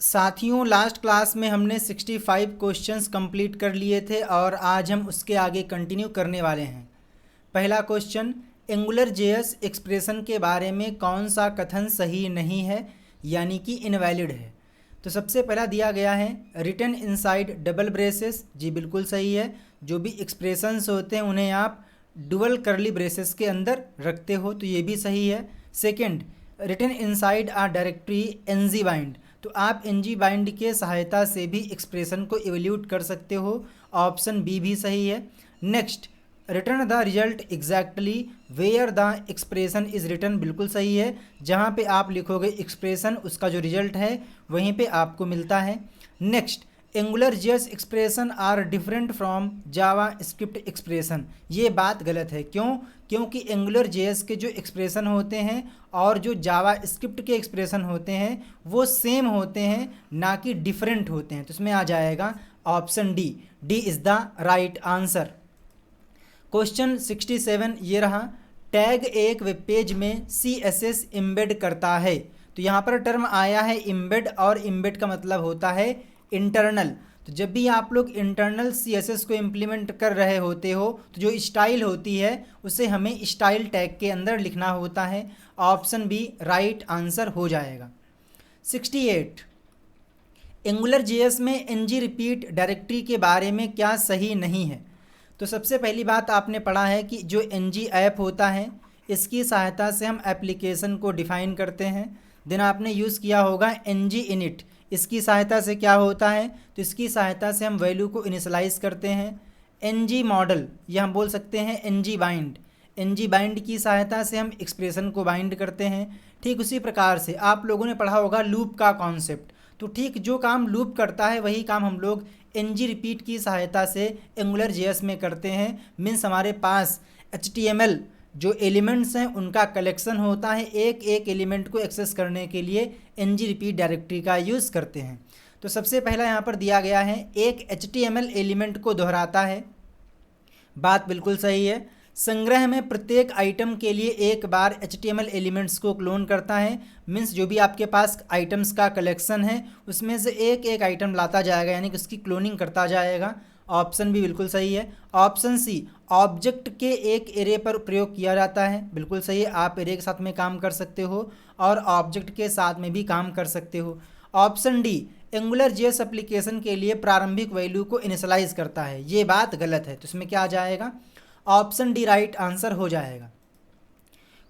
साथियों, last class में हमने 65 क्वेश्चंस कंप्लीट कर लिए थे और आज हम उसके आगे कंटिन्यू करने वाले हैं। पहला क्वेश्चन, एंगुलर जेएस एक्सप्रेशन के बारे में कौन सा कथन सही नहीं है यानी कि इनवैलिड है। तो सबसे पहला दिया गया है रिटन इनसाइड डबल ब्रेसेस। जी बिल्कुल सही है। जो भी एक्सप्रेशंस होते हैं उन्हें आप डुअल करली ब्रेसेस के अंदर रखते हो, तो ये भी सही है। सेकंड, रिटन इनसाइड आ डायरेक्टरी एनजी बाइंड। तो आप एनजी बाइंड के सहायता से भी एक्सप्रेशन को इवैल्यूएट कर सकते हो। ऑप्शन बी भी सही है। Next, return the result exactly where the expression is written. बिल्कुल सही है। जहाँ पे आप लिखोगे एक्सप्रेशन, उसका जो रिजल्ट है वहीं पे आपको मिलता है। Next, Angular JS expression are different from JavaScript expression. ये बात गलत है। क्यों? क्योंकि एंगुलर जेएस के जो एक्सप्रेशन होते हैं और जो जावा स्क्रिप्ट के एक्सप्रेशन होते हैं वो सेम होते हैं, ना कि डिफरेंट होते हैं। तो इसमें आ जाएगा option D. D is the right answer. Question 67 ये रहा, टैग एक वेब पेज में CSS एम्बेड करता है। तो यहाँ पर टर्म आया है एम्बेड, और एम्बेड का मतलब होता है इंटरनल। तो जब भी आप लोग इंटरनल CSS को इम्प्लीमेंट कर रहे होते हो तो जो स्टाइल होती है उसे हमें स्टाइल टैग के अंदर लिखना होता है। ऑप्शन बी राइट आंसर हो जाएगा। 68, एंगुलर जेएस में एनजी रिपीट डायरेक्टरी के बारे में क्या सही नहीं है। तो सबसे पहली बात आपने पढ़ा है कि जो एनजी ऐप होता है इसकी सहायता से हम एप्लीकेशन को डिफ़ाइन करते हैं। देन आपने यूज़ किया होगा एनजी इनिट। इसकी सहायता से क्या होता है, तो इसकी सहायता से हम वैल्यू को इनिशलाइज करते हैं। एनजी मॉडल, या हम बोल सकते हैं एनजी बाइंड। एनजी बाइंड की सहायता से हम एक्सप्रेशन को बाइंड करते हैं। ठीक उसी प्रकार से आप लोगों ने पढ़ा होगा लूप का कॉन्सेप्ट। तो ठीक जो काम लूप करता है वही काम हम लोग एनजी रिपीट की सहायता से एंगुलर जेएस में करते हैं। मीन्स हमारे पास HTML जो एलिमेंट्स हैं उनका कलेक्शन होता है, एक एक एलिमेंट को एक्सेस करने के लिए एनजी रिपीट डायरेक्टरी का यूज़ करते हैं। तो सबसे पहला यहाँ पर दिया गया है एक HTML एलिमेंट को दोहराता है। बात बिल्कुल सही है। संग्रह में प्रत्येक आइटम के लिए एक बार HTML एलिमेंट्स को क्लोन करता है। मीन्स जो भी आपके पास आइटम्स का कलेक्शन है उसमें से एक एक आइटम लाता जाएगा, यानी कि उसकी क्लोनिंग करता जाएगा। ऑप्शन भी बिल्कुल सही है। ऑप्शन सी, ऑब्जेक्ट के एक एरे पर प्रयोग किया जाता है। बिल्कुल सही है। आप एरे के साथ में काम कर सकते हो और ऑब्जेक्ट के साथ में भी काम कर सकते हो। Option D, angular JS application के लिए प्रारंभिक वैल्यू को इनिशियलाइज करता है। ये बात गलत है। तो इसमें क्या आ जाएगा? ऑप्शन डी राइट आंसर हो जाएगा।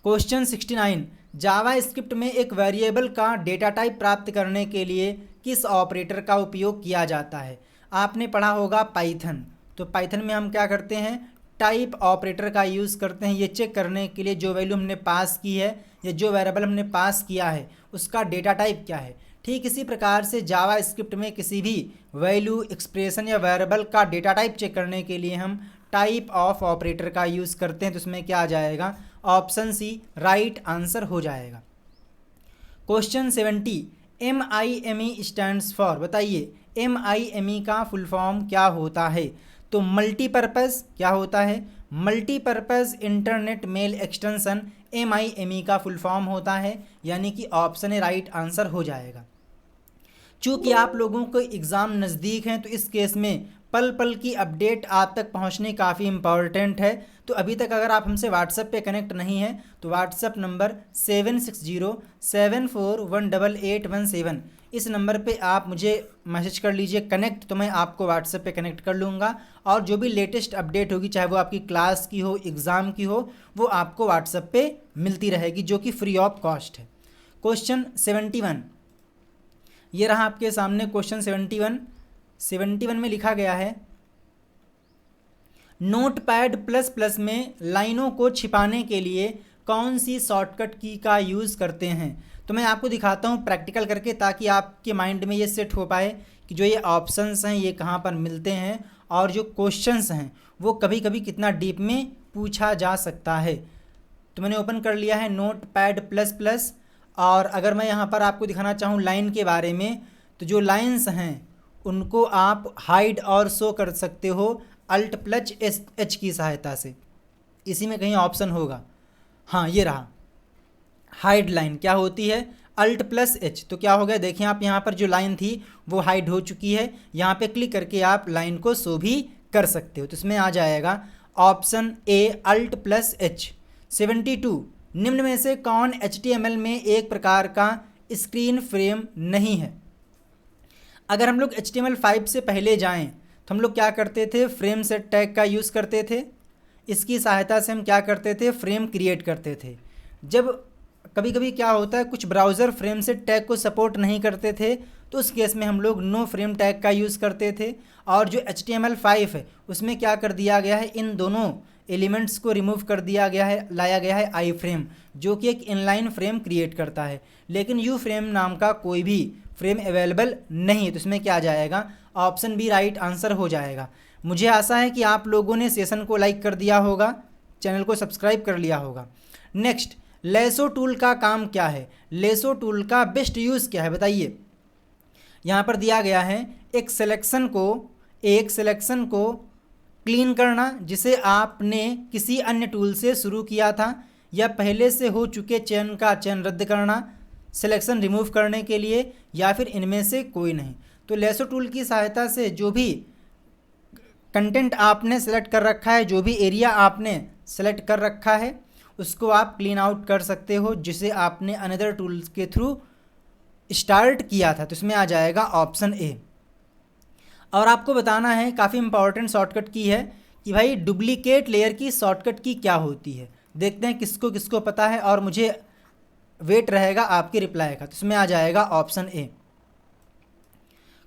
क्वेश्चन 69, जावा स्क्रिप्ट में एक वेरिएबल का डेटा टाइप प्राप्त करने के लिए किस ऑपरेटर का उपयोग किया जाता है। आपने पढ़ा होगा पाइथन। तो पाइथन में हम क्या करते हैं, टाइप ऑपरेटर का यूज़ करते हैं ये चेक करने के लिए जो वैल्यू हमने पास की है या जो वेरिएबल हमने पास किया है उसका डेटा टाइप क्या है। ठीक इसी प्रकार से जावा स्क्रिप्ट में किसी भी वैल्यू, एक्सप्रेशन या वेरिएबल का डेटा टाइप चेक करने के लिए हम टाइप ऑफ ऑपरेटर का यूज़ करते हैं। तो इसमें क्या आ जाएगा? ऑप्शन सी राइट आंसर हो जाएगा। Question 70, MIME stands for. बताइए MIME का फुल फॉर्म क्या होता है। तो मल्टीपर्पज़ क्या होता है? Multipurpose internet mail extension MIME का फुल फॉर्म होता है, यानी कि ऑप्शन ए राइट आंसर हो जाएगा। चूँकि आप लोगों को एग्ज़ाम नज़दीक हैं तो इस केस में पल पल की अपडेट आप तक पहुंचनी काफ़ी इम्पॉर्टेंट है। तो अभी तक अगर आप हमसे व्हाट्सएप पे कनेक्ट नहीं हैं तो व्हाट्सएप नंबर 7607418817, इस नंबर पे आप मुझे मैसेज कर लीजिए कनेक्ट, तो मैं आपको व्हाट्सएप पे कनेक्ट कर लूँगा। और जो भी लेटेस्ट अपडेट होगी, चाहे वो आपकी क्लास की हो, एग्ज़ाम की हो, वो आपको व्हाट्सएप पे मिलती रहेगी, जो कि फ्री ऑफ कॉस्ट है। क्वेश्चन 71 ये रहा आपके सामने। क्वेश्चन 71 में लिखा गया है नोटपैड प्लस प्लस में लाइनों को छिपाने के लिए कौन सी शॉर्टकट की का यूज़ करते हैं। तो मैं आपको दिखाता हूँ प्रैक्टिकल करके, ताकि आपके माइंड में ये सेट हो पाए कि जो ये ऑप्शंस हैं ये कहाँ पर मिलते हैं और जो क्वेश्चंस हैं वो कभी कभी कितना डीप में पूछा जा सकता है। तो मैंने ओपन कर लिया है नोटपैड प्लस प्लस, और अगर मैं यहाँ पर आपको दिखाना चाहूँ लाइन के बारे में, तो जो लाइन्स हैं उनको आप हाइड और शो कर सकते हो Alt+H की सहायता से। इसी में कहीं ऑप्शन होगा, हाँ ये रहा हाइड लाइन। क्या होती है? अल्ट प्लस एच, तो क्या हो गया, देखिए आप यहाँ पर जो लाइन थी वो हाइड हो चुकी है। यहाँ पे क्लिक करके आप लाइन को शो भी कर सकते हो। तो इसमें आ जाएगा option A alt plus H. 72, निम्न में से कौन HTML में एक प्रकार का स्क्रीन फ्रेम नहीं है? अगर हम लोग HTML5 से पहले जाएं तो हम लोग क्या करते थे, फ्रेम सेट टैग का यूज़ करते थे। इसकी सहायता से हम क्या करते थे, फ्रेम क्रिएट करते थे। जब कभी कभी क्या होता है, कुछ ब्राउज़र फ्रेम सेट टैग को सपोर्ट नहीं करते थे, तो उस केस में हम लोग नो फ्रेम टैग का यूज़ करते थे। और जो HTML5 है उसमें क्या कर दिया गया है, इन दोनों एलिमेंट्स को रिमूव कर दिया गया है, लाया गया है आई फ्रेम, जो कि एक इनलाइन फ्रेम क्रिएट करता है। लेकिन यू फ्रेम नाम का कोई भी फ्रेम अवेलेबल नहीं है। तो इसमें क्या आ जाएगा, ऑप्शन बी राइट आंसर हो जाएगा। मुझे आशा है कि आप लोगों ने सेशन को लाइक कर दिया होगा, चैनल को सब्सक्राइब कर लिया होगा। नेक्स्ट, लेसो टूल का काम क्या है? लेसो टूल का बेस्ट यूज़ क्या है बताइए। यहाँ पर दिया गया है एक सिलेक्शन को क्लीन करना, जिसे आपने किसी अन्य टूल से शुरू किया था, या पहले से हो चुके चयन का चयन रद्द करना सिलेक्शन रिमूव करने के लिए, या फिर इनमें से कोई नहीं। तो लेसो टूल की सहायता से जो भी कंटेंट आपने सेलेक्ट कर रखा है, जो भी एरिया आपने सेलेक्ट कर रखा है, उसको आप क्लीन आउट कर सकते हो, जिसे आपने अनदर टूल्स के थ्रू स्टार्ट किया था। तो इसमें आ जाएगा ऑप्शन ए। और आपको बताना है, काफ़ी इंपॉर्टेंट शॉर्टकट की है कि भाई डुप्लीकेट लेयर की शॉर्टकट की क्या होती है। देखते हैं किसको किसको पता है, और मुझे वेट रहेगा आपके रिप्लाई का। तो इसमें आ जाएगा ऑप्शन ए।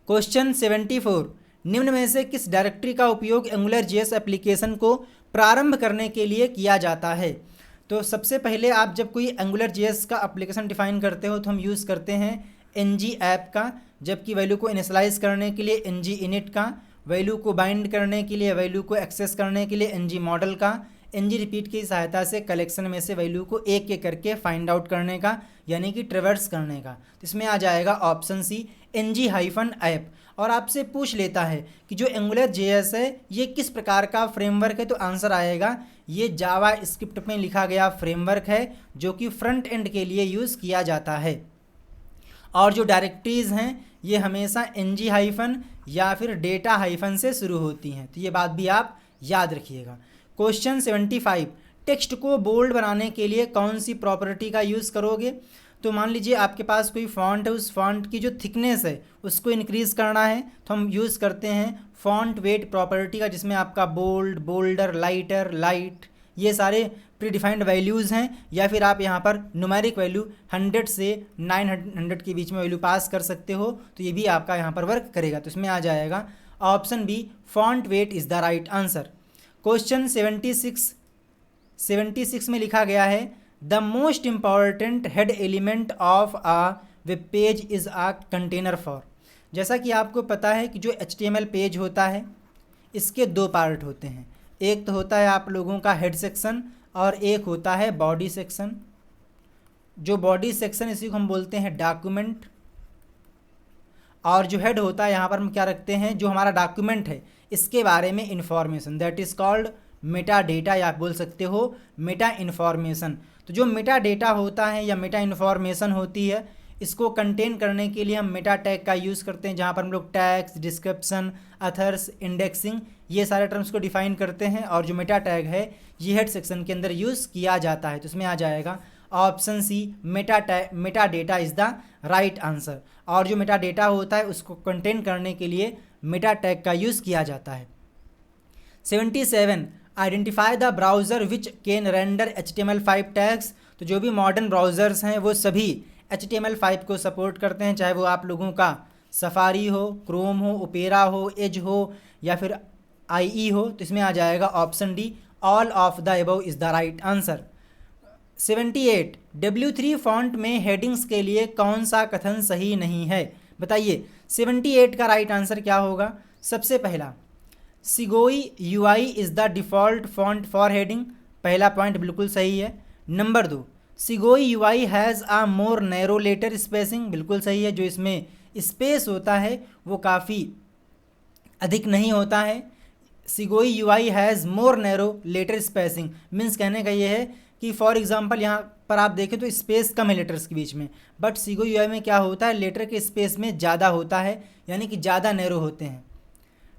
क्वेश्चन 74, निम्न में से किस डायरेक्टरी का उपयोग एंगुलर जेएस एप्लीकेशन को प्रारंभ करने के लिए किया जाता है? तो सबसे पहले आप जब कोई एंगुलर जेएस का एप्लीकेशन डिफाइन करते हो तो हम यूज़ करते हैं ng ऐप का, जबकि वैल्यू को इनिशियलाइज करने के लिए ng init का, वैल्यू को बाइंड करने के लिए, वैल्यू को एक्सेस करने के लिए ng मॉडल का, ng रिपीट की सहायता से कलेक्शन में से वैल्यू को एक एक करके फाइंड आउट करने का, यानी कि ट्रेवर्स करने का। तो इसमें आ जाएगा ऑप्शन सी ng-ऐप। और आपसे पूछ लेता है कि जो एंगुलर जेएस है ये किस प्रकार का फ्रेमवर्क है, तो आंसर आएगा ये जावा स्क्रिप्ट में लिखा गया फ्रेमवर्क है, जो कि फ्रंट एंड के लिए यूज़ किया जाता है। और जो डायरेक्टरीज़ हैं ये हमेशा ng- या फिर डेटा- से शुरू होती हैं। तो ये बात भी आप याद रखिएगा। क्वेश्चन 75, टेक्स्ट को बोल्ड बनाने के लिए कौन सी प्रॉपर्टी का यूज़ करोगे? तो मान लीजिए आपके पास कोई फॉन्ट है, उस फॉन्ट की जो थिकनेस है उसको इंक्रीज़ करना है, तो हम यूज़ करते हैं फॉन्ट वेट प्रॉपर्टी का, जिसमें आपका बोल्ड, बोल्डर, लाइटर, लाइट, ये सारे प्रीडिफाइंड वैल्यूज़ हैं। या फिर आप यहाँ पर न्यूमेरिक वैल्यू 100 से 900 के बीच में वैल्यू पास कर सकते हो, तो ये भी आपका यहाँ पर वर्क करेगा। तो इसमें आ जाएगा option B font weight is the right answer. Question 76 में लिखा गया है the most important head element of a web page is a container for. जैसा कि आपको पता है कि जो HTML पेज होता है इसके दो पार्ट होते हैं, एक तो होता है आप लोगों का हेड सेक्शन और एक होता है बॉडी सेक्शन। जो बॉडी सेक्शन इसी को हम बोलते हैं डॉक्यूमेंट, और जो हेड होता है यहाँ पर हम क्या रखते हैं, जो हमारा डॉक्यूमेंट है इसके बारे में information, that is called Meta data, या आप बोल सकते हो मेटा इन्फॉर्मेशन। तो जो मेटा डेटा होता है या मेटा इन्फॉर्मेशन होती है, इसको कंटेन करने के लिए हम मेटा टैग का यूज़ करते हैं, जहाँ पर हम लोग टैग्स, डिस्क्रिप्शन, अथर्स, इंडेक्सिंग, ये सारे टर्म्स को डिफाइन करते हैं। और जो मेटा टैग है ये हेड सेक्शन के अंदर यूज़ किया जाता है। तो इसमें आ जाएगा option C meta data is the right answer. और जो मेटा डेटा होता है उसको कंटेन करने के लिए मेटा टैग का यूज़ किया जाता है। 77, identify the browser which can render HTML5 tags. तो जो भी मॉडर्न ब्राउज़र्स हैं वो सभी HTML5 को सपोर्ट करते हैं, चाहे वो आप लोगों का सफारी हो, क्रोम हो, ओपेरा हो, एज हो, या फिर IE हो। तो इसमें आ जाएगा option D all of the above is the right answer. 78, W3 font में हेडिंग्स के लिए कौन सा कथन सही नहीं है? बताइए 78 का राइट आंसर क्या होगा? सबसे पहला, Segoe UI is the default font for heading, पहला पॉइंट बिल्कुल सही है। Number 2, Segoe UI has a more narrow letter spacing, बिल्कुल सही है। जो इसमें स्पेस होता है वो काफ़ी अधिक नहीं होता है। Segoe UI has more narrow letter spacing means कहने का ये है कि फॉर एग्जांपल यहाँ पर आप देखें तो स्पेस कम है लेटर्स के बीच में, बट सीगो यूआई में क्या होता है, लेटर के स्पेस में ज़्यादा होता है, यानी कि ज़्यादा नैरो होते हैं।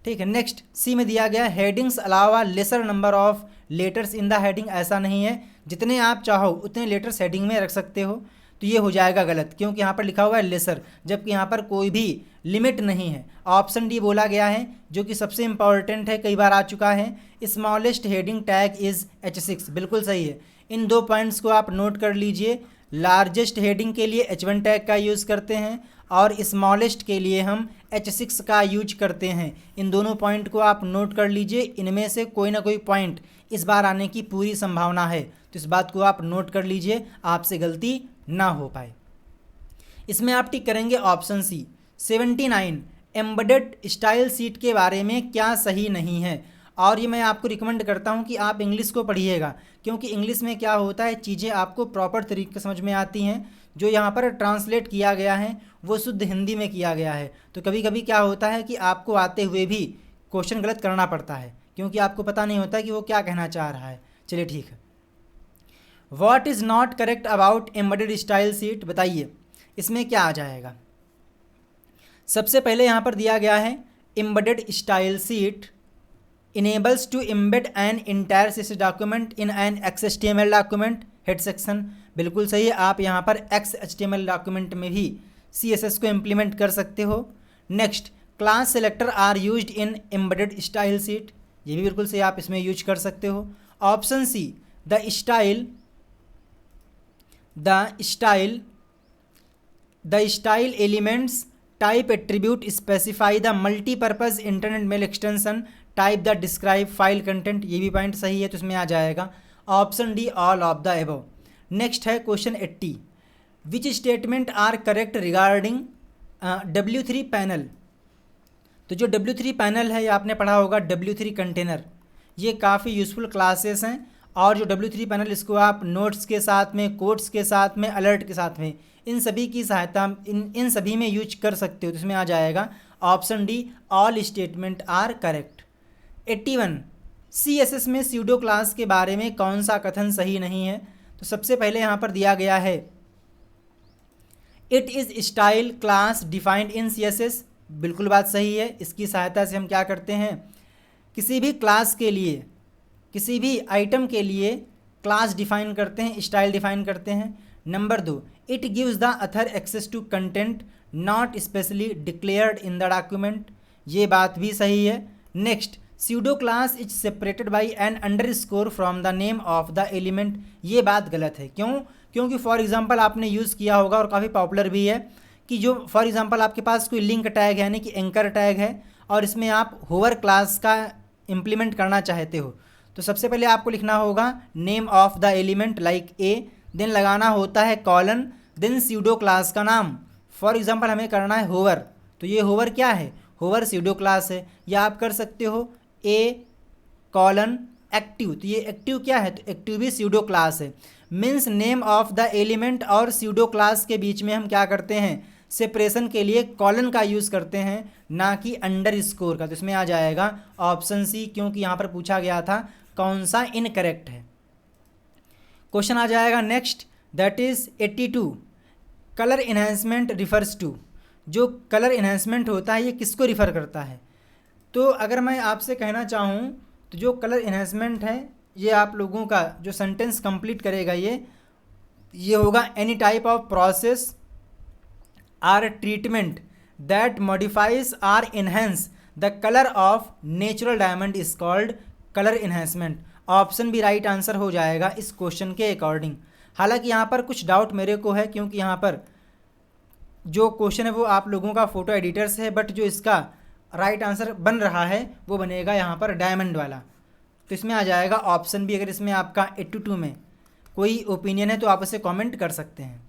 ठीक है, नेक्स्ट सी में दिया गया हेडिंग्स अलावा laser number of letters in the heading. ऐसा नहीं है, जितने आप चाहो उतने लेटर्स हेडिंग में रख सकते हो, तो ये हो जाएगा गलत, क्योंकि यहाँ पर लिखा हुआ है लेसर, जबकि यहाँ पर कोई भी लिमिट नहीं है। ऑप्शन डी बोला गया है, जो कि सबसे इंपॉर्टेंट है, कई बार आ चुका है, smallest heading tag is H6, बिल्कुल सही है। इन 2 पॉइंट्स को आप नोट कर लीजिए। लार्जेस्ट हेडिंग के लिए H1 टैग का यूज़ करते हैं और स्मॉलेस्ट के लिए हम H6 का यूज करते हैं। इन दोनों पॉइंट को आप नोट कर लीजिए, इनमें से कोई ना कोई पॉइंट इस बार आने की पूरी संभावना है, तो इस बात को आप नोट कर लीजिए, आपसे गलती ना हो पाए। इसमें आप टिक करेंगे option C. 79 embedded style sheet के बारे में क्या सही नहीं है, और ये मैं आपको रिकमेंड करता हूँ कि आप इंग्लिश को पढ़िएगा, क्योंकि इंग्लिश में क्या होता है, चीज़ें आपको प्रॉपर तरीके से समझ में आती हैं। जो यहाँ पर ट्रांसलेट किया गया है वो शुद्ध हिंदी में किया गया है, तो कभी कभी क्या होता है कि आपको आते हुए भी क्वेश्चन गलत करना पड़ता है, क्योंकि आपको पता नहीं होता कि वो क्या कहना चाह रहा है। चलिए ठीक है। What is not correct about embedded style seat, बताइए इसमें क्या आ जाएगा। सबसे पहले यहाँ पर दिया गया है embedded style seat enables to embed an entire CSS document in an XHTML document head section, बिल्कुल सही है। आप यहाँ पर XHTML डॉक्यूमेंट में भी CSS को इम्प्लीमेंट कर सकते हो। Next, class selector are used in embedded style sheet, ये भी बिल्कुल सही, आप इसमें यूज कर सकते हो। Option C, the style elements type attribute specify the multipurpose internet mail extension type the describe file content, ये भी पॉइंट सही है, तो इसमें आ जाएगा option D all of the above. Next है question 80, which statement are correct regarding W3 panel. तो जो W3 पैनल है, ये आपने पढ़ा होगा W3 कंटेनर, ये काफ़ी यूज़फुल क्लासेस हैं, और जो W3 पैनल इसको आप नोट्स के साथ में, कोट्स के साथ में, अलर्ट के साथ में, इन सभी की सहायता इन सभी में यूज कर सकते हो, तो इसमें आ जाएगा option D all statement are correct. 81 CSS में स्यूडो क्लास के बारे में कौन सा कथन सही नहीं है। तो सबसे पहले यहाँ पर दिया गया है it is style class defined in CSS, बिल्कुल बात सही है। इसकी सहायता से हम क्या करते हैं, किसी भी क्लास के लिए, किसी भी आइटम के लिए क्लास डिफाइन करते हैं, स्टाइल डिफाइन करते हैं। Number 2, it gives the author access to content not specially declared in the document, ये बात भी सही है। Next, pseudo class is separated by an underscore from the name of the element, ये बात गलत है। क्यों? क्योंकि फॉर एग्जांपल आपने यूज़ किया होगा और काफ़ी पॉपुलर भी है कि जो फॉर एग्जांपल आपके पास कोई लिंक टैग है, यानी कि एंकर टैग है, और इसमें आप होवर क्लास का इम्प्लीमेंट करना चाहते हो, तो सबसे पहले आपको लिखना होगा name of the element like A, then लगाना होता है कॉलन, देन स्यूडो क्लास का नाम। फॉर एग्जांपल हमें करना है होवर, तो ये होवर क्या है, होवर स्यूडो क्लास है। या आप कर सकते हो ए कॉलन एक्टिव, तो ये एक्टिव क्या है, तो एक्टिव भी स्यूडो क्लास है। Means name of the element और स्यूडो क्लास के बीच में हम क्या करते हैं, सेपरेशन के लिए कॉलन का यूज़ करते हैं, ना कि अंडरस्कोर का। तो इसमें आ जाएगा ऑप्शन सी, क्योंकि यहाँ पर पूछा गया था कौन सा इनकरेक्ट है। क्वेश्चन आ जाएगा next, that is 82, colour enhancement refers to, जो कलर इन्हेंसमेंट होता है ये किसको रिफ़र करता है। तो अगर मैं आपसे कहना चाहूँ तो जो कलर इन्हेंसमेंट है, ये आप लोगों का जो सेंटेंस कंप्लीट करेगा ये होगा any type of process or treatment that modifies or enhance the colour of natural diamond is called colour enhancement. Option भी राइट आंसर हो जाएगा इस क्वेश्चन के अकॉर्डिंग। हालांकि यहाँ पर कुछ डाउट मेरे को है, क्योंकि यहाँ पर जो क्वेश्चन है वो आप लोगों का फ़ोटो एडिटर से है, बट जो इसका राइट आंसर बन रहा है वो बनेगा यहाँ पर डायमंड वाला। तो इसमें आ जाएगा ऑप्शन बी। अगर इसमें आपका 82 में कोई ओपिनियन है तो आप उसे कमेंट कर सकते हैं।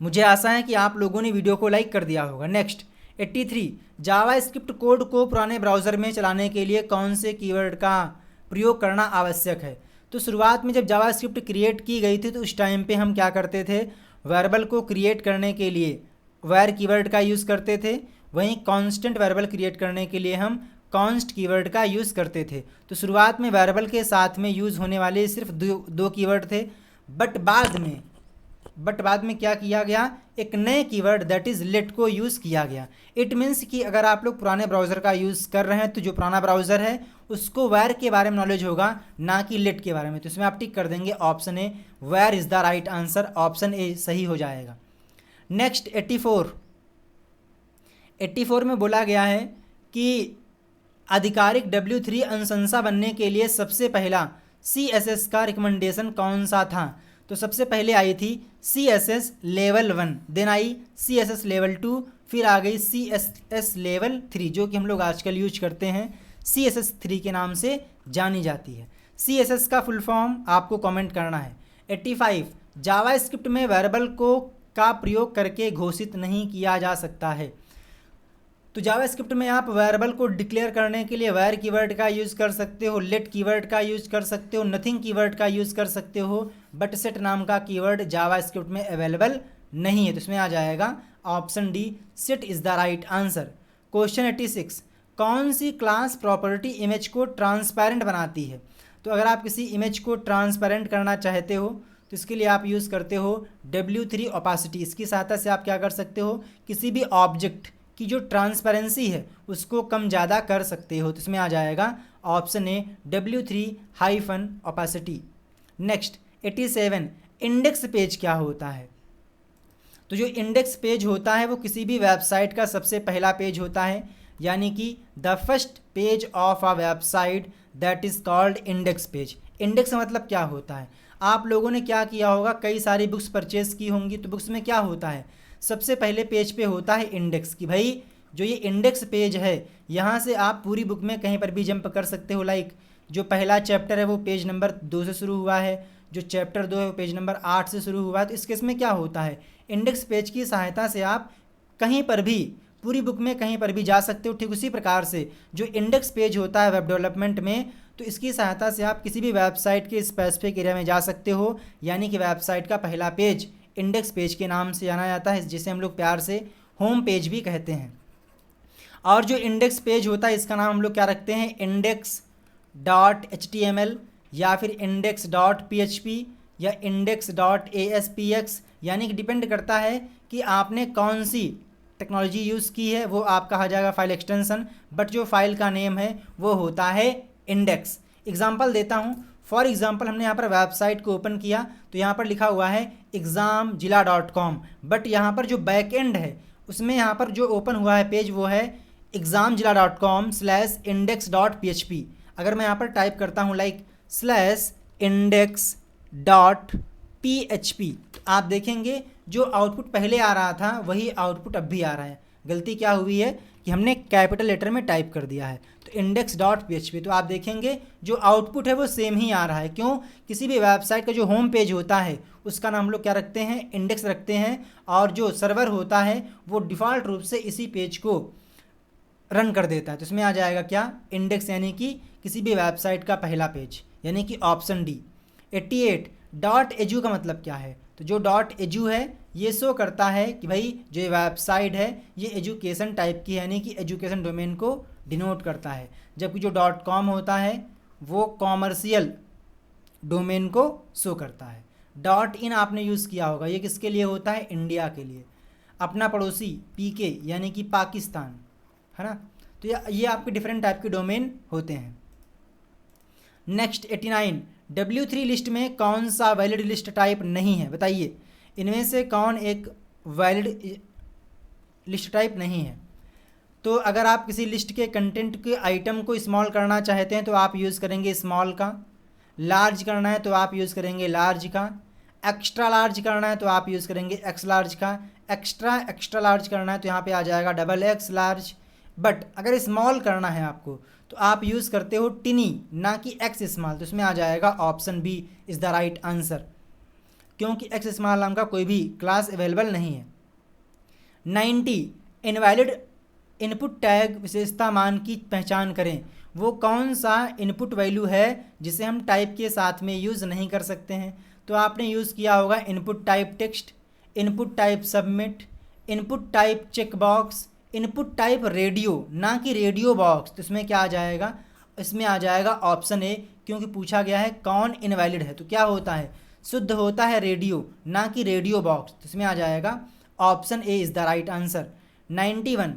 मुझे आशा है कि आप लोगों ने वीडियो को लाइक कर दिया होगा। नेक्स्ट 83, जावा स्क्रिप्ट कोड को पुराने ब्राउज़र में चलाने के लिए कौन से कीवर्ड का प्रयोग करना आवश्यक है। तो शुरुआत में जब जावा स्क्रिप्ट क्रिएट की गई थी तो उस टाइम पे हम क्या करते थे, वेरिएबल को क्रिएट करने के लिए वेर कीवर्ड का यूज़ करते थे, वहीं कांस्टेंट वेरिएबल क्रिएट करने के लिए हम कॉन्स्ट कीवर्ड का यूज़ करते थे। तो शुरुआत में वेरिएबल के साथ में यूज़ होने वाले सिर्फ दो कीवर्ड थे, बट बाद में क्या किया गया, एक नए कीवर्ड दैट इज़ लेट को यूज़ किया गया। इट मीन्स कि अगर आप लोग पुराने ब्राउज़र का यूज़ कर रहे हैं तो जो पुराना ब्राउज़र है उसको वेयर के बारे में नॉलेज होगा, ना कि लेट के बारे में। तो इसमें आप टिक कर देंगे option A, where is the right answer, option A सही हो जाएगा। नेक्स्ट 84 में बोला गया है कि आधिकारिक W3 अनुशंसा बनने के लिए सबसे पहला CSS का रिकमेंडेशन कौन सा था। तो सबसे पहले आई थी CSS लेवल 1, देन आई CSS लेवल 2, फिर आ गई CSS लेवल 3 जो कि हम लोग आजकल यूज करते हैं, CSS 3 के नाम से जानी जाती है। CSS का फुल फॉर्म आपको कमेंट करना है। 85 जावास्क्रिप्ट में वेरिएबल को का प्रयोग करके घोषित नहीं किया जा सकता है। तो जावास्क्रिप्ट में आप वेरिएबल को डिक्लेयर करने के लिए वेर कीवर्ड का यूज़ कर सकते हो, लेट कीवर्ड का यूज़ कर सकते हो, नथिंग कीवर्ड का यूज़ कर सकते हो, बट सेट नाम का कीवर्ड जावास्क्रिप्ट में अवेलेबल नहीं है। तो इसमें आ जाएगा option D, set is the right answer. Question 86 कौन सी क्लास प्रॉपर्टी इमेज को ट्रांसपेरेंट बनाती है। तो अगर आप किसी इमेज को ट्रांसपेरेंट करना चाहते हो तो इसके लिए आप यूज़ करते हो W3 ओपासिटी। इसकी सहायता से आप क्या कर सकते हो, किसी भी ऑब्जेक्ट की जो ट्रांसपेरेंसी है उसको कम ज़्यादा कर सकते हो। तो इसमें आ जाएगा ऑप्शन ए, W3 opacity. Next 87 index page क्या होता है। तो जो इंडेक्स पेज होता है वो किसी भी वेबसाइट का सबसे पहला पेज होता है, यानी कि the first page of a website that is called index page. Index मतलब क्या होता है, आप लोगों ने क्या किया होगा, कई सारी बुक्स परचेज़ की होंगी, तो बुक्स में क्या होता है, सबसे पहले पेज पे होता है इंडेक्स, कि भाई जो ये इंडेक्स पेज है यहाँ से आप पूरी बुक में कहीं पर भी जंप कर सकते हो। लाइक जो पहला चैप्टर है वो पेज नंबर 2 से शुरू हुआ है, जो चैप्टर 2 है वो पेज नंबर 8 से शुरू हुआ है। तो इस केस में क्या होता है, इंडेक्स पेज की सहायता से आप कहीं पर भी पूरी बुक में कहीं पर भी जा सकते हो। ठीक उसी प्रकार से जो इंडेक्स पेज होता है वेब डेवलपमेंट में, तो इसकी सहायता से आप किसी भी वेबसाइट के स्पेसिफिक एरिया में जा सकते हो, यानी कि वेबसाइट का पहला पेज इंडेक्स पेज के नाम से जाना जाता है, जिसे हम लोग प्यार से होम पेज भी कहते हैं। और जो इंडेक्स पेज होता है इसका नाम हम लोग क्या रखते हैं, index.html या फिर index.php या index.aspx, यानी कि डिपेंड करता है कि आपने कौन सी टेक्नोलॉजी यूज़ की है, वो आपका आ जाएगा फाइल एक्सटेंशन, बट जो फाइल का नेम है वो होता है इंडेक्स। एग्जाम्पल देता हूँ, फॉर एग्जाम्पल हमने यहाँ पर वेबसाइट को ओपन किया तो यहाँ पर लिखा हुआ है examzilla.com, बट यहाँ पर जो बैक एंड है उसमें यहाँ पर जो ओपन हुआ है पेज वो है examzilla.com/index.php। अगर मैं यहाँ पर टाइप करता हूँ लाइक /index.php, तो आप देखेंगे जो आउटपुट पहले आ रहा था वही आउटपुट अब भी आ रहा है। गलती क्या हुई है कि हमने कैपिटल लेटर में टाइप कर दिया है, तो index.php, तो आप देखेंगे जो आउटपुट है वो सेम ही आ रहा है। क्यों, किसी भी वेबसाइट का जो होम पेज होता है उसका नाम हम लोग क्या रखते हैं, इंडेक्स रखते हैं, और जो सर्वर होता है वो डिफ़ॉल्ट रूप से इसी पेज को रन कर देता है। तो इसमें आ जाएगा क्या, इंडेक्स, यानी कि किसी भी वेबसाइट का पहला पेज, यानी कि ऑप्शन डी। 88 डॉट एजू का मतलब क्या है। तो जो डॉट एजू है ये शो करता है कि भाई जो ये वेबसाइट है ये एजुकेशन टाइप की है, यानी कि एजुकेशन डोमेन को डिनोट करता है, जबकि जो .com होता है वो कॉमर्शियल डोमेन को शो करता है। .in आपने यूज़ किया होगा, ये किसके लिए होता है, इंडिया के लिए। अपना पड़ोसी PK यानी कि पाकिस्तान, है ना। तो ये आपके डिफरेंट टाइप के डोमेन होते हैं। नेक्स्ट 89 W3 लिस्ट में कौन सा वैलिड लिस्ट टाइप नहीं है, बताइए इनमें से कौन एक वैलिड लिस्ट टाइप नहीं है। तो अगर आप किसी लिस्ट के कंटेंट के आइटम को स्मॉल करना चाहते हैं तो आप यूज़ करेंगे स्मॉल का, लार्ज करना है तो आप यूज़ करेंगे लार्ज का, एक्स्ट्रा लार्ज करना है तो आप यूज़ करेंगे एक्स लार्ज का, एक्स्ट्रा लार्ज करना है तो यहाँ पे आ जाएगा XX लार्ज। बट अगर स्मॉल करना है आपको तो आप यूज़ करते हो टिनी, ना कि एक्स स्मॉल। तो इसमें आ जाएगा option B is the right answer, क्योंकि एक्स स्मॉल नाम का कोई भी क्लास अवेलेबल नहीं है। 90 इनवैलिड इनपुट टैग विशेषता मान की पहचान करें। वो कौन सा इनपुट वैल्यू है जिसे हम टाइप के साथ में यूज़ नहीं कर सकते हैं। तो आपने यूज़ किया होगा input type text, input type submit, input type checkbox, input type radio, ना कि रेडियो बॉक्स। तो इसमें क्या आ जाएगा, इसमें आ जाएगा ऑप्शन ए, क्योंकि पूछा गया है कौन इनवैलिड है। तो क्या होता है, शुद्ध होता है रेडियो, ना कि रेडियो बॉक्स। तो इसमें आ जाएगा option A is the right answer. 91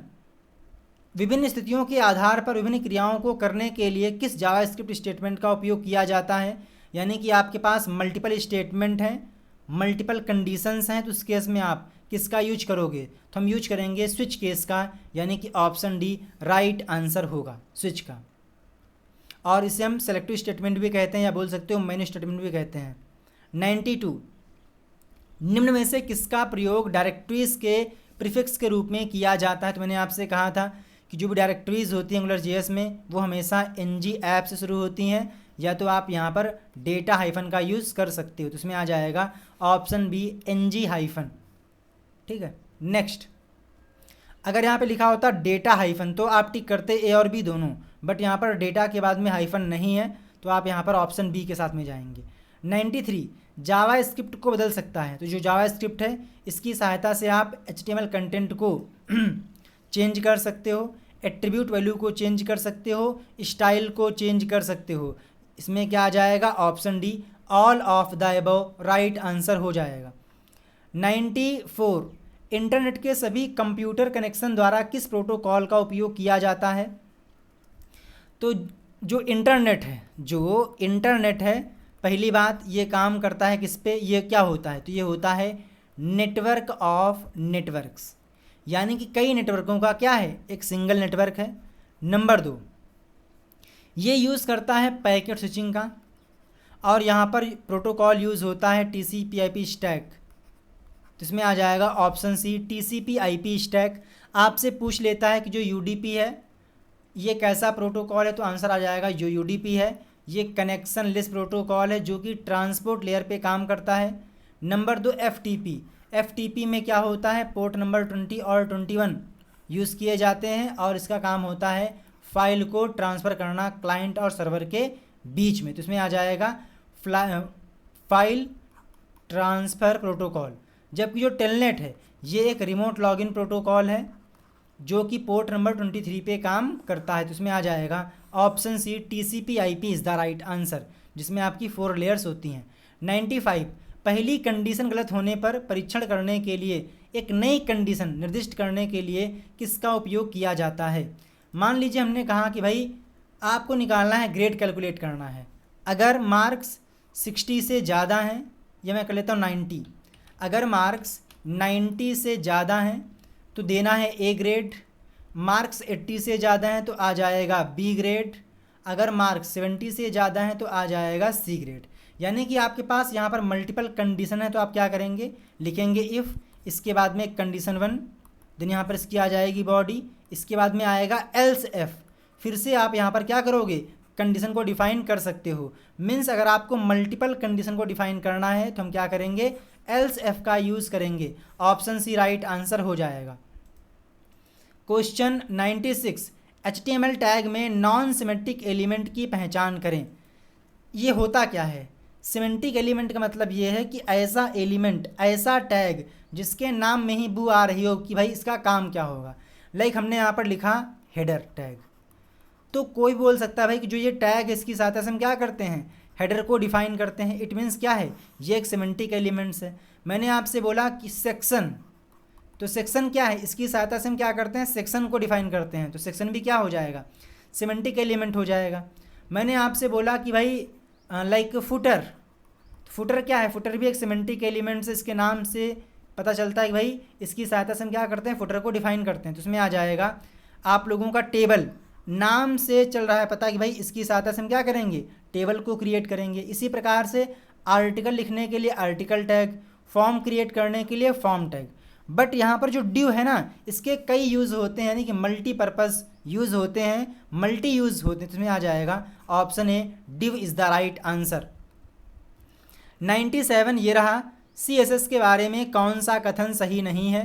विभिन्न स्थितियों के आधार पर विभिन्न क्रियाओं को करने के लिए किस जावास्क्रिप्ट स्टेटमेंट का उपयोग किया जाता है। यानी कि आपके पास मल्टीपल स्टेटमेंट हैं, मल्टीपल कंडीशंस हैं, तो उस केस में आप किसका यूज करोगे? तो हम यूज करेंगे स्विच केस का, यानी कि ऑप्शन डी राइट आंसर होगा स्विच का। और इसे हम सेलेक्टिव स्टेटमेंट भी कहते हैं या बोल सकते हो मेन स्टेटमेंट भी कहते हैं। 92 निम्न में से किसका प्रयोग डायरेक्टरीज के प्रीफिक्स के रूप में किया जाता है। तो मैंने आपसे कहा था कि जो भी डायरेक्टरीज होती हैं एंगुलर जेएस में वो हमेशा एनजी ऐप से शुरू होती हैं, या तो आप यहाँ पर डेटा हाइफन का यूज़ कर सकते हो। तो इसमें आ जाएगा ऑप्शन बी एनजी हाइफन। ठीक है, नेक्स्ट अगर यहाँ पे लिखा होता डेटा हाइफन तो आप टिक करते ए और बी दोनों, बट यहाँ पर डेटा के बाद में हाइफन नहीं है तो आप यहाँ पर ऑप्शन बी के साथ में जाएंगे। 93 जावा स्क्रिप्ट को बदल सकता है। तो जो जावा स्क्रिप्ट है इसकी सहायता से आप HTML कंटेंट को चेंज कर सकते हो, एट्रीब्यूट वैल्यू को चेंज कर सकते हो, स्टाइल को चेंज कर सकते हो। इसमें क्या आ जाएगा? Option D all of the above right answer हो जाएगा। 94 इंटरनेट के सभी कंप्यूटर कनेक्शन द्वारा किस प्रोटोकॉल का उपयोग किया जाता है। तो जो इंटरनेट है पहली बात ये काम करता है किस पे? ये क्या होता है? तो ये होता है नेटवर्क ऑफ नेटवर्क्स, यानी कि कई नेटवर्कों का क्या है? एक सिंगल नेटवर्क है। नंबर 2 ये यूज़ करता है पैकेट स्विचिंग का, और यहाँ पर प्रोटोकॉल यूज़ होता है TCP/IP स्टैक। तो इसमें आ जाएगा ऑप्शन सी TCP/IP स्टैक। आपसे पूछ लेता है कि जो UDP है ये कैसा प्रोटोकॉल है, तो आंसर आ जाएगा जो UDP है ये कनेक्शन लेस प्रोटोकॉल है जो कि ट्रांसपोर्ट लेयर पे काम करता है। नंबर 2 FTP में क्या होता है? पोर्ट नंबर 20 और 21 यूज़ किए जाते हैं, और इसका काम होता है फाइल को ट्रांसफ़र करना क्लाइंट और सर्वर के बीच में। तो इसमें आ जाएगा फाइल ट्रांसफ़र प्रोटोकॉल। जबकि जो टेलनेट है ये एक रिमोट लॉगिन प्रोटोकॉल है जो कि पोर्ट नंबर 23 पे काम करता है। तो इसमें आ जाएगा option C TCP/IP is the right answer, जिसमें आपकी 4 लेयर्स होती हैं। 95 पहली कंडीशन गलत होने पर परीक्षण करने के लिए एक नई कंडीशन निर्दिष्ट करने के लिए किसका उपयोग किया जाता है। मान लीजिए हमने कहा कि भाई आपको निकालना है ग्रेड कैलकुलेट करना है। अगर मार्क्स 60 से ज़्यादा हैं, या मैं कर लेता हूँ 90, अगर मार्क्स 90 से ज़्यादा हैं तो देना है A ग्रेड, मार्क्स 80 से ज़्यादा हैं तो आ जाएगा B ग्रेड, अगर मार्क्स 70 से ज़्यादा हैं तो आ जाएगा C ग्रेड। यानी कि आपके पास यहाँ पर मल्टीपल कंडीशन है, तो आप क्या करेंगे? लिखेंगे इफ़, इसके बाद में कंडीशन 1, देन यहाँ पर इसकी आ जाएगी बॉडी, इसके बाद में आएगा एल्स एफ। फिर से आप यहाँ पर क्या करोगे? कंडीशन को डिफ़ाइन कर सकते हो। मीन्स अगर आपको मल्टीपल कंडीशन को डिफ़ाइन करना है तो हम क्या करेंगे? एल्स एफ का यूज़ करेंगे। ऑप्शन सी राइट आंसर हो जाएगा। क्वेश्चन 96 HTML टैग में नॉन सिमेट्रिक एलिमेंट की पहचान करें। ये होता क्या है? सिमेट्रिक एलिमेंट का मतलब ये है कि ऐसा एलिमेंट, ऐसा टैग जिसके नाम में ही बू आ रही हो कि भाई इसका काम क्या होगा। लाइक हमने यहाँ पर लिखा हेडर टैग, तो कोई बोल सकता है भाई कि जो ये टैग है इसकी सहायता से हम क्या करते हैं? हेडर को डिफ़ाइन करते हैं। इट मीन्स क्या है? ये एक सिमेंटिक एलिमेंट्स है। मैंने आपसे बोला कि सेक्शन, तो सेक्शन क्या है? इसकी सहायता से हम क्या करते हैं? सेक्शन को डिफ़ाइन करते हैं। तो सेक्शन भी क्या हो जाएगा? सिमेंटिक एलिमेंट हो जाएगा। मैंने आपसे बोला कि भाई लाइक फुटर, फुटर क्या है? फुटर भी एक सिमेंटिक एलिमेंट्स है। इसके नाम से पता चलता है कि भाई इसकी सहायता से हम क्या करते हैं? फुटर को डिफ़ाइन करते हैं। तो उसमें आ जाएगा आप लोगों का टेबल, नाम से चल रहा है पता कि भाई इसकी सहायता से हम क्या करेंगे? टेबल को क्रिएट करेंगे। इसी प्रकार से आर्टिकल लिखने के लिए आर्टिकल टैग, फॉर्म क्रिएट करने के लिए फॉर्म टैग। बट यहाँ पर जो डिव है ना, इसके कई यूज़ होते हैं, यानी कि मल्टीपर्पज़ यूज़ होते हैं, मल्टी यूज़ होते हैं। तो इसमें आ जाएगा option A div is the right answer. 97 ये रहा CSS के बारे में कौन सा कथन सही नहीं है।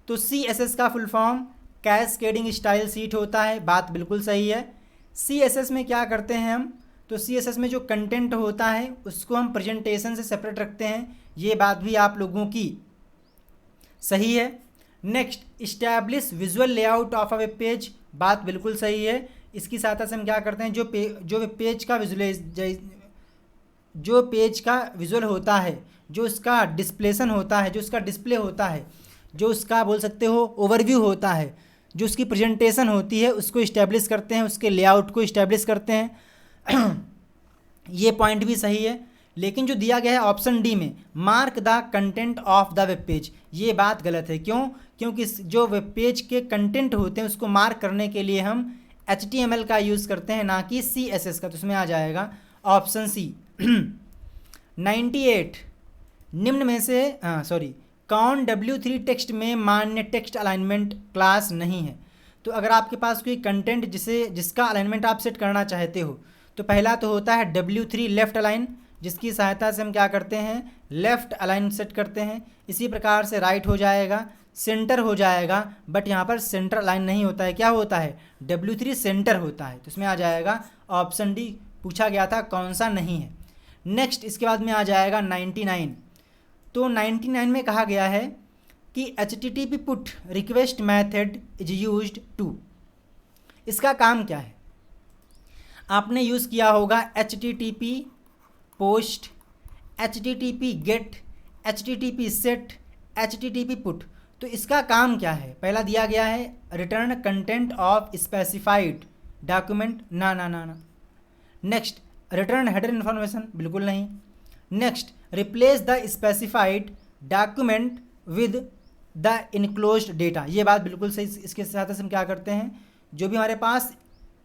तो CSS का full form cascading style seat होता है, बात बिल्कुल सही है। CSS में क्या करते हैं हम? तो CSS में जो कंटेंट होता है उसको हम प्रेजेंटेशन से सेपरेट रखते हैं, ये बात भी आप लोगों की सही है। Next, establish visual layout of a web page, बात बिल्कुल सही है। इसकी सहायता से हम क्या करते हैं? जो पेज का जो पेज का विजुअल होता है, जो उसका डिस्प्लेसन होता है, जो उसका डिस्प्ले होता है, जो उसका बोल सकते हो ओवरव्यू होता है, जो उसकी प्रेजेंटेशन होती है, उसको इस्टेब्लिश करते हैं, उसके लेआउट को इस्टेब्लिश करते हैं। ये पॉइंट भी सही है, लेकिन जो दिया गया है ऑप्शन डी में mark the content of the web page, ये बात गलत है। क्यों? क्योंकि जो वेब पेज के कंटेंट होते हैं उसको मार्क करने के लिए हम HTML का यूज़ करते हैं, ना कि CSS का। तो उसमें आ जाएगा ऑप्शन सी। 98 निम्न में से कौन W3 टेक्स्ट में मान्य टेक्स्ट अलाइनमेंट क्लास नहीं है? तो अगर आपके पास कोई कंटेंट जिसका अलाइनमेंट आप सेट करना चाहते हो, तो पहला तो होता है W3 लेफ़्ट अलाइन, जिसकी सहायता से हम क्या करते हैं, लेफ़्ट अलाइन सेट करते हैं। इसी प्रकार से राइट हो जाएगा, सेंटर हो जाएगा, बट यहाँ पर सेंटर अलाइन नहीं होता है। क्या होता है? W3 सेंटर होता है। तो इसमें आ जाएगा ऑप्शन डी। पूछा गया था कौन सा नहीं है। नेक्स्ट इसके बाद में आ जाएगा 99। तो 99 में कहा गया है कि HTTP put request method is used to. इसका काम क्या है? आपने यूज़ किया होगा HTTP post, HTTP get, HTTP set, HTTP put. तो इसका काम क्या है? पहला दिया गया है return content of specified document, ना। नेक्स्ट रिटर्न हेडर इन्फॉर्मेशन, बिल्कुल नहीं। Next replace the specified document with the enclosed data, ये बात बिल्कुल सही। इसके साथ हम क्या करते हैं, जो भी हमारे पास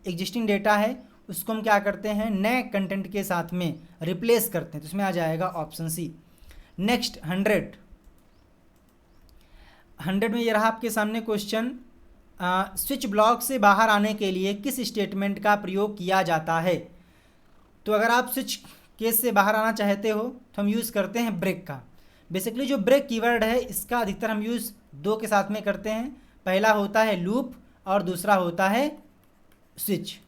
एग्जिस्टिंग डेटा है उसको हम क्या करते हैं, नए कंटेंट के साथ में रिप्लेस करते हैं। तो इसमें आ जाएगा ऑप्शन सी। नेक्स्ट 100 में ये रहा आपके सामने क्वेश्चन, स्विच ब्लॉक से बाहर आने के लिए किस स्टेटमेंट का प्रयोग किया जाता है? तो अगर आप स्विच केस से बाहर आना चाहते हो तो हम यूज़ करते हैं ब्रेक का। बेसिकली जो ब्रेक कीवर्ड है इसका अधिकतर हम यूज़ दो के साथ में करते हैं। पहला होता है लूप और दूसरा होता है स्विच।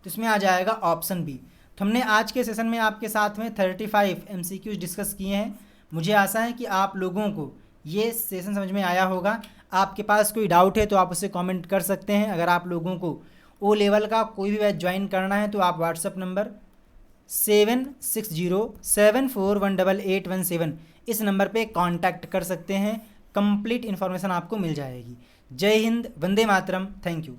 तो इसमें आ जाएगा ऑप्शन बी। तो हमने आज के सेशन में आपके साथ में 35 MCQs डिस्कस किए हैं। मुझे आशा है कि आप लोगों को ये सेशन समझ में आया होगा। आपके पास कोई डाउट है तो आप उसे कमेंट कर सकते हैं। अगर आप लोगों को O लेवल का कोई भी बैच ज्वाइन करना है तो आप व्हाट्सअप नंबर 7607418817 इस नंबर पे कांटेक्ट कर सकते हैं। कंप्लीट इन्फॉर्मेशन आपको मिल जाएगी। जय हिंद, वंदे मातरम, थैंक यू।